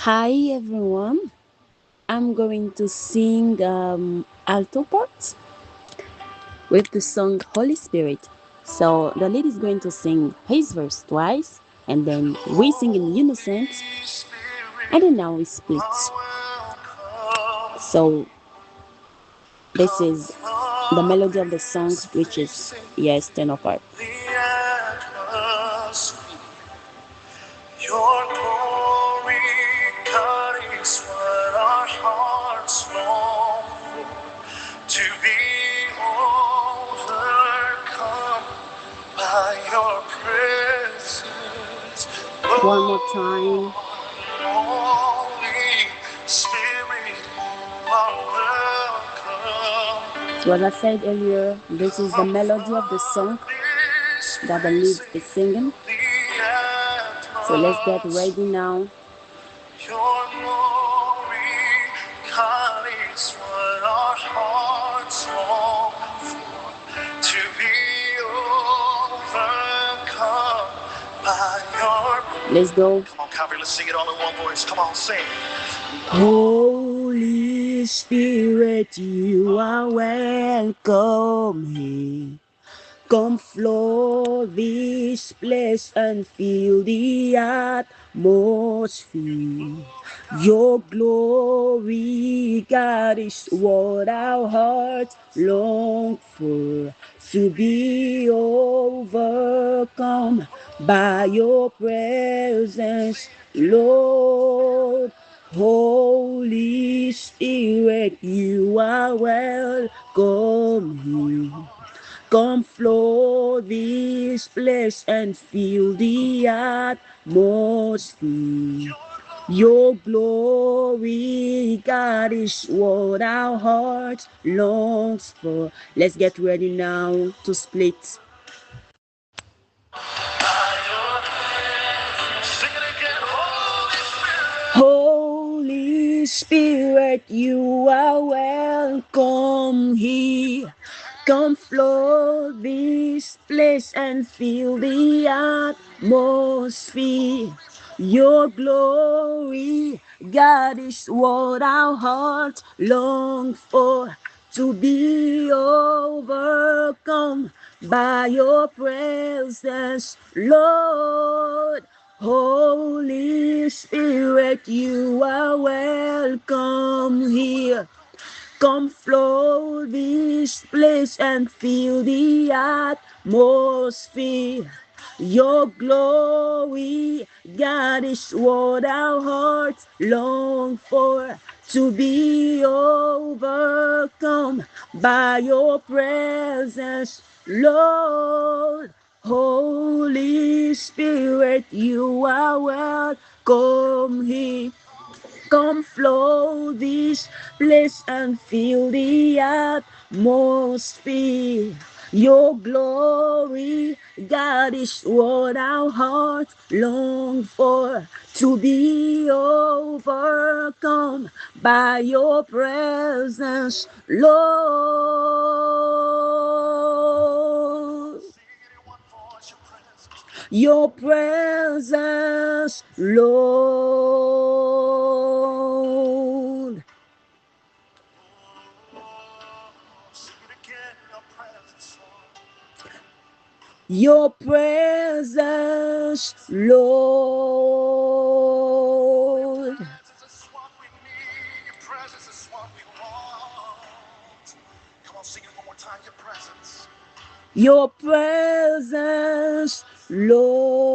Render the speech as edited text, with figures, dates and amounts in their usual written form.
Hi everyone, I'm going to sing alto part with the song Holy Spirit. So the lead is going to sing his verse twice and then we sing in unison and then now we split. So this is the melody of the song which is yes, tenor part. Your glory, God, is what our hearts long for, to be overcome by your presence. One more time. Holy Spirit, you are welcome. So as I said earlier, this is the melody of the song that the lead is singing. So let's get ready now. Your glory, God, is what our hearts long for, to be overcome by your. Let's go. Come on, Calvary, let's sing it all in one voice. Come on, sing. Holy Spirit, you are welcome here. Come flood this place and fill the atmosphere. Your glory, God, is what our hearts long for. To be overcome by your presence, Lord. Holy Spirit, you are welcome here. Come flood this place and fill the atmosphere. Your glory, God, is what our hearts longs for. Let's get ready now to split. Holy Spirit, you are welcome here. Come flood this place and fill the atmosphere. Your glory, God, is what our hearts long for. To be overcome by your presence, Lord. Holy Spirit, you are welcome here. Come flood this place and fill the atmosphere. Your glory, God, is what our hearts long for. To be overcome by your presence, Lord. Holy Spirit, you are welcome here. Come flood this place and fill the atmosphere. Your glory, God, is what our hearts long for. To be overcome by your presence, Lord. Your presence, Lord. Your presence, Lord. Come on, sing it one more time. Your presence. Your presence, Lord.